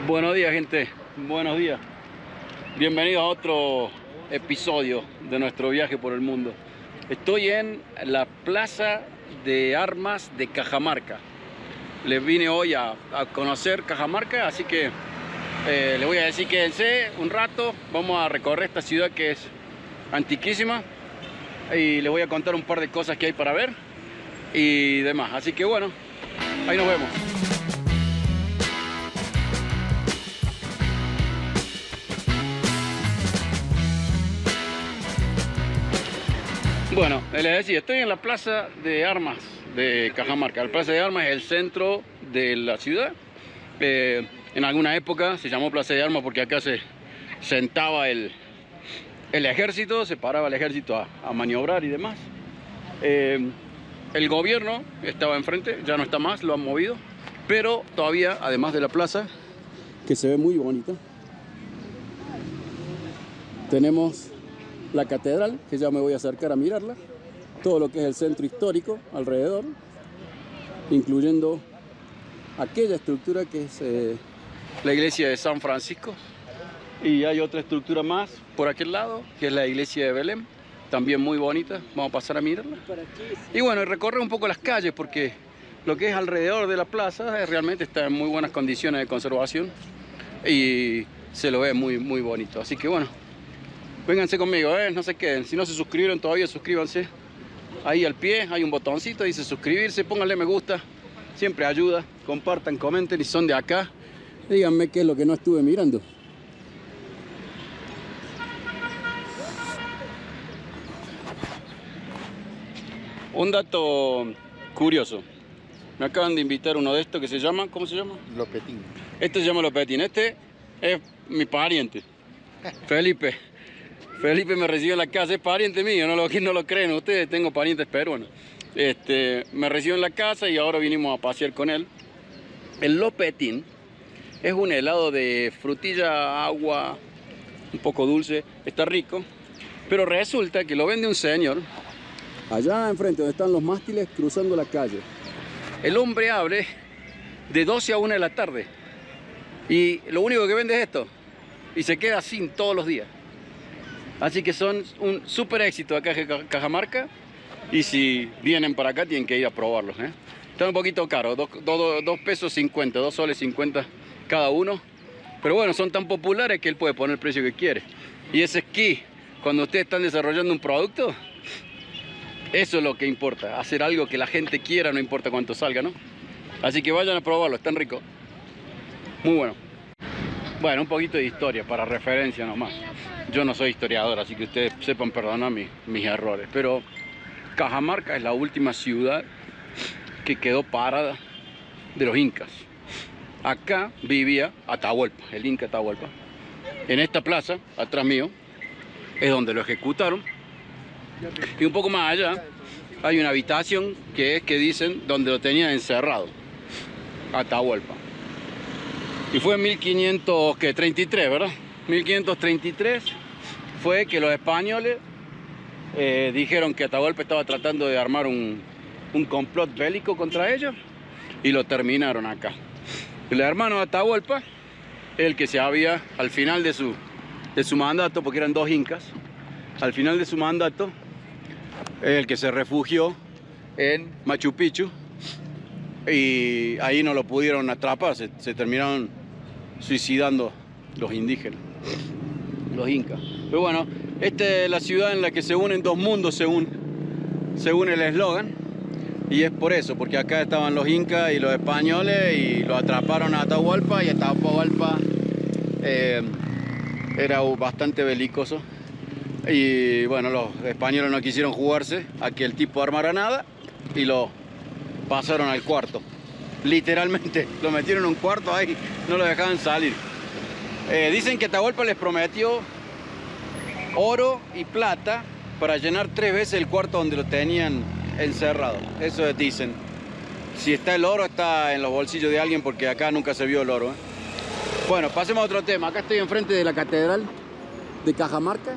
Buenos días, gente. Buenos días. Bienvenidos a otro episodio de nuestro viaje por el mundo. Estoy en la Plaza de Armas de Cajamarca. Les vine hoy a conocer Cajamarca, así que les voy a decir quédense un rato. Vamos a recorrer esta ciudad que es antiquísima y les voy a contar un par de cosas que hay para ver y demás. Así que bueno, ahí nos vemos. Bueno, les decía, estoy en la Plaza de Armas de Cajamarca. La Plaza de Armas es el centro de la ciudad. En alguna época se llamó Plaza de Armas porque acá se sentaba el ejército, se paraba el ejército a maniobrar y demás. El gobierno estaba enfrente, ya no está más, lo han movido. Pero todavía, además de la plaza, que se ve muy bonita, tenemos la catedral, que ya me voy a acercar a mirarla, todo lo que es el centro histórico alrededor, incluyendo aquella estructura que es la iglesia de San Francisco, y hay otra estructura más por aquel lado, que es la iglesia de Belén, también muy bonita. Vamos a pasar a mirarla. Y bueno, recorrer un poco las calles, porque lo que es alrededor de la plaza realmente está en muy buenas condiciones de conservación y se lo ve muy, muy bonito. Así que bueno, vénganse conmigo, no se queden. Si no se suscribieron todavía, suscríbanse. Ahí al pie hay un botoncito, dice suscribirse, pónganle me gusta, siempre ayuda. Compartan, comenten y son de acá, díganme qué es lo que no estuve mirando. Un dato curioso, me acaban de invitar uno de estos que se llama, ¿cómo se llama? Lopetín. Este se llama Lopetín, este es mi pariente, Felipe. Felipe me recibió en la casa, es pariente mío, no lo creen ustedes, tengo parientes peruanos. Me recibió en la casa y ahora vinimos a pasear con él. El Lopetín es un helado de frutilla, agua, un poco dulce, está rico. Pero resulta que lo vende un señor allá enfrente donde están los mástiles cruzando la calle. El hombre abre de 12 a 1 de la tarde y lo único que vende es esto y se queda sin todos los días. Así que son un súper éxito acá en Cajamarca y si vienen para acá tienen que ir a probarlos. Están un poquito caros, 2 pesos 50, 2 soles 50 cada uno. Pero bueno, son tan populares que él puede poner el precio que quiere. Y ese es key, cuando ustedes están desarrollando un producto, eso es lo que importa, hacer algo que la gente quiera, no importa cuánto salga, ¿no? Así que vayan a probarlo, están ricos. Muy bueno. Bueno, un poquito de historia para referencia nomás. Yo no soy historiador, así que ustedes sepan perdonar mis errores. Pero Cajamarca es la última ciudad que quedó parada de los incas. Acá vivía Atahualpa, el inca Atahualpa. En esta plaza, atrás mío, es donde lo ejecutaron. Y un poco más allá hay una habitación que dicen donde lo tenían encerrado Atahualpa. Y fue en 1533, ¿verdad? 1533 fue que los españoles dijeron que Atahualpa estaba tratando de armar un complot bélico contra ellos y lo terminaron acá. El hermano de Atahualpa, el que se había, al final de su mandato, porque eran 2 incas, al final de su mandato, el que se refugió en Machu Picchu y ahí no lo pudieron atrapar, se terminaron suicidando los indígenas, los incas. Pero bueno, esta es la ciudad en la que se unen 2 mundos según el eslogan, y es por eso, porque acá estaban los incas y los españoles y lo atraparon a Atahualpa, y Atahualpa era bastante belicoso. Y bueno, los españoles no quisieron jugarse a que el tipo armara nada y lo pasaron al cuarto. Literalmente, lo metieron en un cuarto ahí, no lo dejaban salir. Dicen que Atahualpa les prometió oro y plata para llenar 3 veces el cuarto donde lo tenían encerrado. Eso dicen. Si está el oro, está en los bolsillos de alguien, porque acá nunca se vio el oro. Bueno, pasemos a otro tema. Acá estoy enfrente de la catedral de Cajamarca.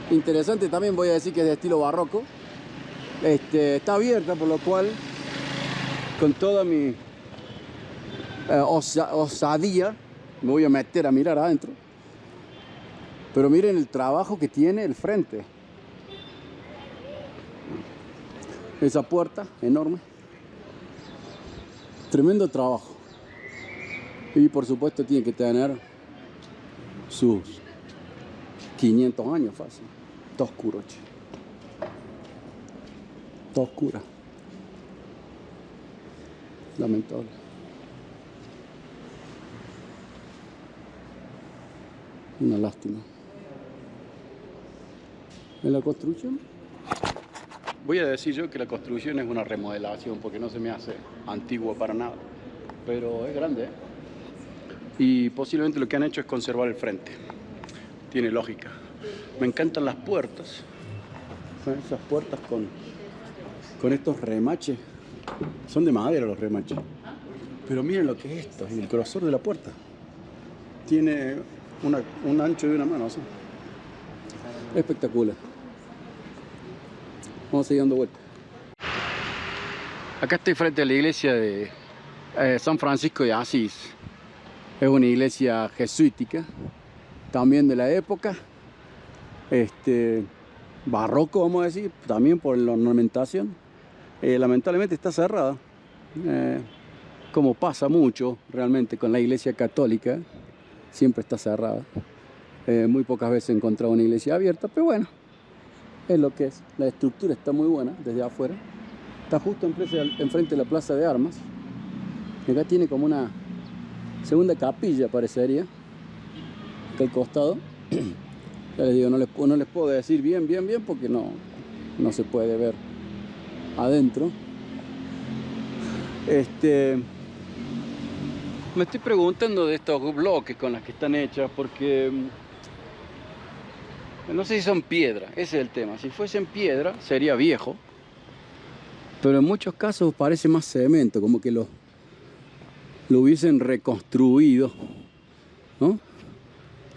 Interesante también, voy a decir que es de estilo barroco. Está abierta, por lo cual, con toda mi osadía, me voy a meter a mirar adentro. Pero miren el trabajo que tiene el frente. Esa puerta enorme. Tremendo trabajo. Y por supuesto tiene que tener sus 500 años fácil. Está oscuro, che. Está oscura. Lamentable. Una lástima. En la construcción, voy a decir yo que la construcción es una remodelación porque no se me hace antigua para nada, pero es grande, ¿eh? Y posiblemente lo que han hecho es conservar el frente. Tiene lógica. Me encantan las puertas. Esas puertas con estos remaches. Son de madera los remaches. Pero miren lo que es esto, el grosor de la puerta. Tiene un ancho de una mano así. Espectacular. Vamos a seguir dando vueltas. Acá estoy frente a la iglesia de San Francisco de Asís. Es una iglesia jesuítica, también de la época, barroco, vamos a decir, también por la ornamentación. Lamentablemente está cerrada, como pasa mucho realmente con la iglesia católica, siempre está cerrada. Muy pocas veces he encontrado una iglesia abierta, pero bueno, es lo que es. La estructura está muy buena desde afuera. Está justo enfrente de la plaza de armas. Y acá tiene como una segunda capilla, parecería, acá al costado. Ya les digo, no les puedo decir bien porque no se puede ver adentro. Me estoy preguntando de estos bloques con los que están hechas porque no sé si son piedra, ese es el tema. Si fuesen piedra sería viejo, pero en muchos casos parece más cemento, como que lo hubiesen reconstruido, ¿no?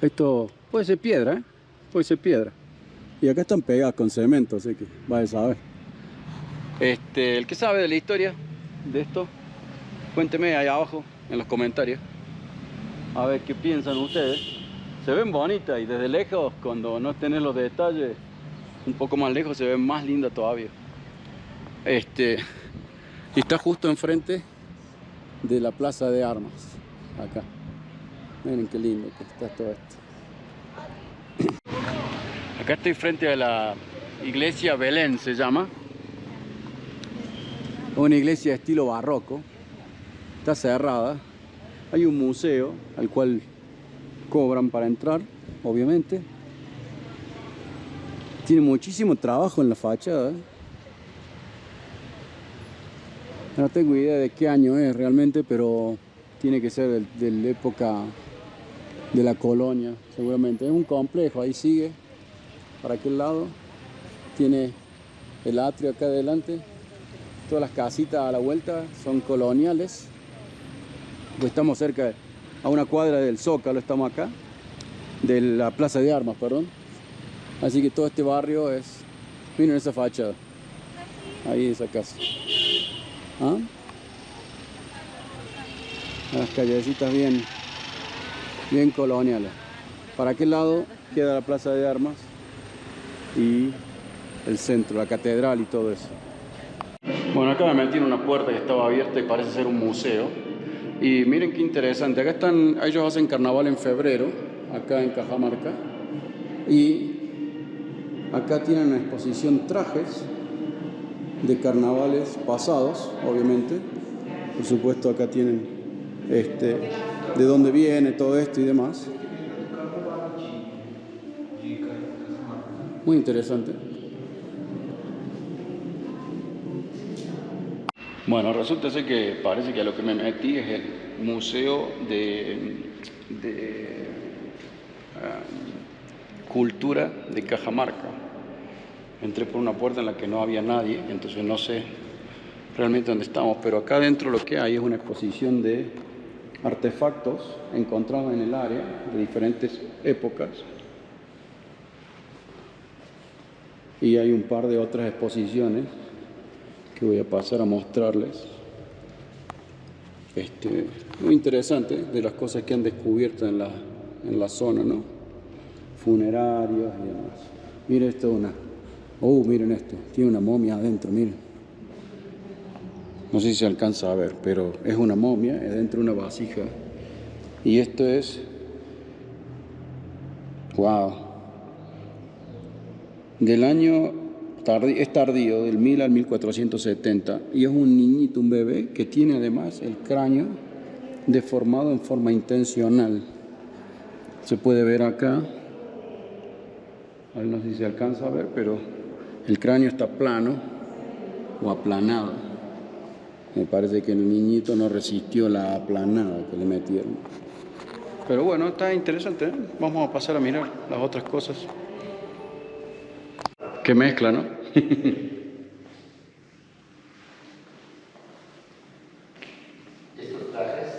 Esto puede ser piedra, ¿eh? Puede ser piedra. Y acá están pegadas con cemento, así que va a saber. El que sabe de la historia de esto, cuénteme ahí abajo en los comentarios. A ver qué piensan ustedes. Se ven bonitas y desde lejos, cuando no tenés los detalles, un poco más lejos se ven más lindas todavía. Y está justo enfrente de la plaza de armas, acá. Miren qué lindo que está todo esto. Acá estoy frente a la iglesia Belén, se llama. Una iglesia de estilo barroco. Está cerrada. Hay un museo al cual cobran para entrar, obviamente. Tiene muchísimo trabajo en la fachada. No tengo idea de qué año es realmente, pero tiene que ser de la época de la colonia, seguramente. Es un complejo, ahí sigue, para aquel lado. Tiene el atrio acá adelante. Todas las casitas a la vuelta son coloniales. Pues estamos cerca, a una cuadra del Zócalo, estamos acá. De la Plaza de Armas, perdón. Así que todo este barrio es... Miren esa fachada. Ahí esa casa. ¿Ah? Las callecitas bien coloniales. Para aquel lado queda la Plaza de Armas y el centro, la catedral y todo eso. Bueno, acá me metí en una puerta que estaba abierta y parece ser un museo. Y miren qué interesante. Acá están, ellos hacen carnaval en febrero, acá en Cajamarca. Y acá tienen una exposición trajes de carnavales pasados, obviamente. Por supuesto, acá tienen de dónde viene todo esto y demás. Muy interesante. Bueno, resulta ser que parece que a lo que me metí es el museo de cultura de Cajamarca. Entré por una puerta en la que no había nadie, entonces no sé realmente dónde estamos, pero acá adentro lo que hay es una exposición de artefactos encontrados en el área de diferentes épocas. Y hay un par de otras exposiciones que voy a pasar a mostrarles. Muy interesante de las cosas que han descubierto en la zona, ¿no? Funerarios y demás. Miren esto, miren esto, tiene una momia adentro, miren. No sé si se alcanza a ver, pero es una momia dentro de una vasija. Y esto es, wow, del año es tardío, del 1000 al 1470, y es un niñito, un bebé, que tiene además el cráneo deformado en forma intencional. Se puede ver acá, no sé si se alcanza a ver, pero el cráneo está plano o aplanado. Me parece que el niñito no resistió la aplanada que le metieron. Pero bueno, está interesante, ¿eh? Vamos a pasar a mirar las otras cosas. Qué mezcla, ¿no? Estos trajes.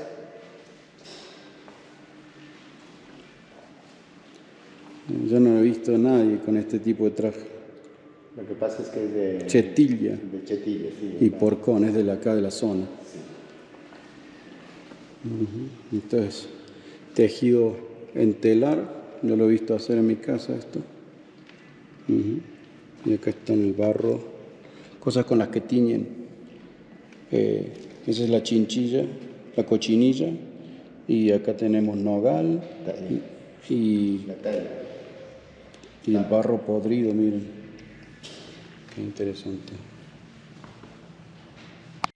Yo no he visto a nadie con este tipo de traje. Lo que pasa es que es de Chetilla. De Chetilla, sí. Y Porcón, es de acá de la zona. Sí. Entonces, tejido en telar, yo lo he visto hacer en mi casa esto. Y acá está en el barro, cosas con las que tiñen. Esa es la chinchilla, la cochinilla, y acá tenemos nogal y el barro podrido, miren. Qué interesante.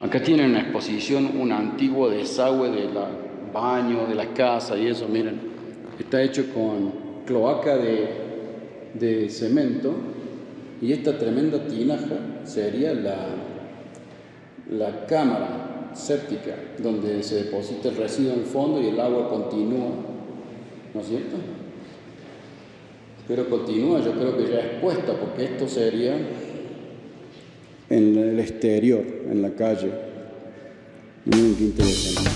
Acá tienen una exposición, un antiguo desagüe del baño, de la casa y eso, miren. Está hecho con cloaca de cemento, y esta tremenda tinaja sería la cámara séptica, donde se deposita el residuo en el fondo y el agua continúa, ¿no es cierto? Pero continúa, yo creo que ya expuesta, porque esto sería en el exterior, en la calle. Miren qué interesante.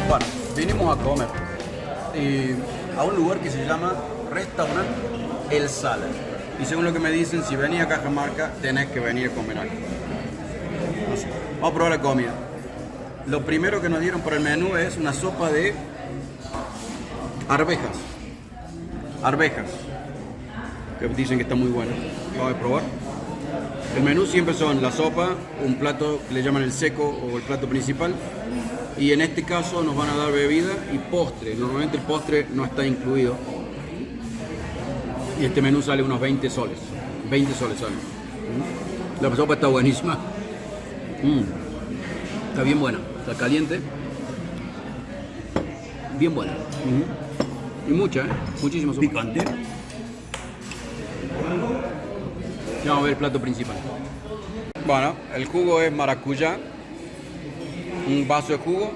Bueno, vinimos a comer a un lugar que se llama Restaurant El Sala. Y según lo que me dicen, si venís a Cajamarca, tenés que venir a comer aquí. No sé. Vamos a probar la comida. Lo primero que nos dieron por el menú es una sopa de arvejas. Arvejas, que dicen que está muy buena. Vamos a probar. El menú siempre son la sopa, un plato que le llaman el seco o el plato principal. Y en este caso nos van a dar bebida y postre. Normalmente el postre no está incluido. Y este menú sale unos 20 soles. 20 soles sale. La sopa está buenísima. Está bien buena. Está caliente. Bien buena. Y mucha, muchísima sopa. Picante. Ya vamos a ver el plato principal. Bueno, el jugo es maracuyá. Un vaso de jugo,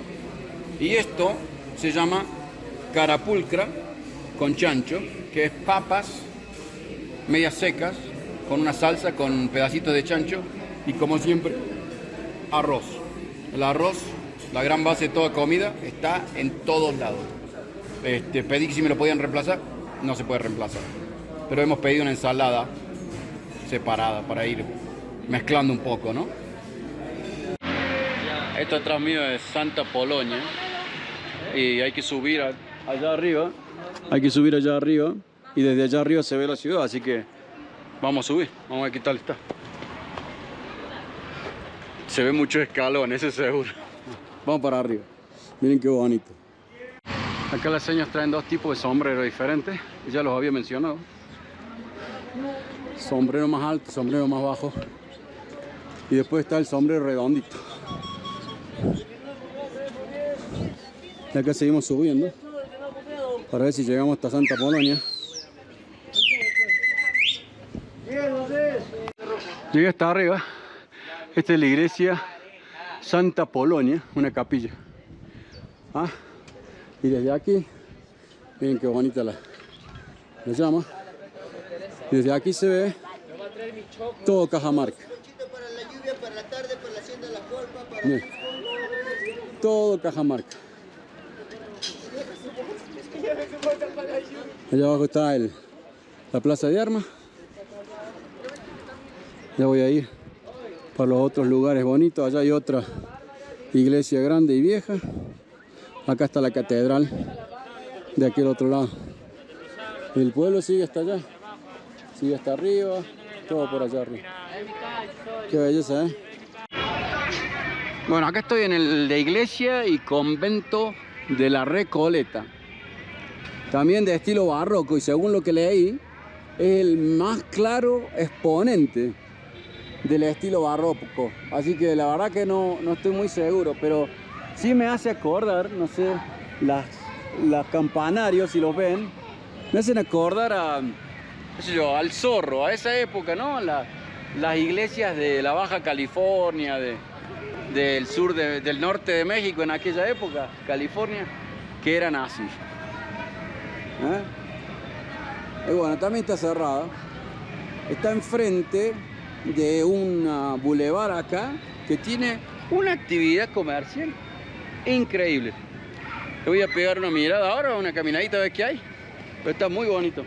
y esto se llama carapulcra con chancho, que es papas medias secas con una salsa con pedacitos de chancho y, como siempre, arroz. El arroz, la gran base de toda comida, está en todos lados. Pedí que si me lo podían reemplazar, no se puede reemplazar, pero hemos pedido una ensalada separada para ir mezclando un poco, ¿no? Esto atrás mío es Santa Polonia y hay que subir allá arriba. Hay que subir allá arriba y desde allá arriba se ve la ciudad, así que vamos a subir, vamos a ver qué tal está. Se ve mucho escalón, eso es seguro. Vamos para arriba. Miren qué bonito. Acá las señas traen dos tipos de sombreros diferentes, ya los había mencionado. Sombrero más alto, sombrero más bajo. Y después está el sombrero redondito. Y acá seguimos subiendo para ver si llegamos hasta Santa Polonia. Llegué hasta arriba. Esta es la iglesia Santa Polonia, una capilla. ¿Ah? Y desde aquí, miren qué bonita la llama. Y desde aquí se ve todo Cajamarca. Miren, todo Cajamarca. Allá abajo está la plaza de armas. Ya voy a ir para los otros lugares bonitos. Allá hay otra iglesia grande y vieja. Acá está la catedral de aquel otro lado. El pueblo sigue hasta allá. Sigue hasta arriba. Todo por allá arriba. Qué belleza, ¿eh? Bueno, acá estoy en la iglesia y convento de la Recoleta. También de estilo barroco, y según lo que leí, es el más claro exponente del estilo barroco. Así que la verdad que no estoy muy seguro, pero sí me hace acordar, no sé, los campanarios, si los ven, me hacen acordar a, qué sé yo, al Zorro, a esa época, ¿no? Las iglesias de la Baja California, del sur, del norte de México en aquella época, California, que eran así. Y bueno, también está cerrada. Está enfrente de una bulevar acá que tiene una actividad comercial increíble. Le voy a pegar una mirada ahora, una caminadita a ver qué hay. Pero está muy bonito.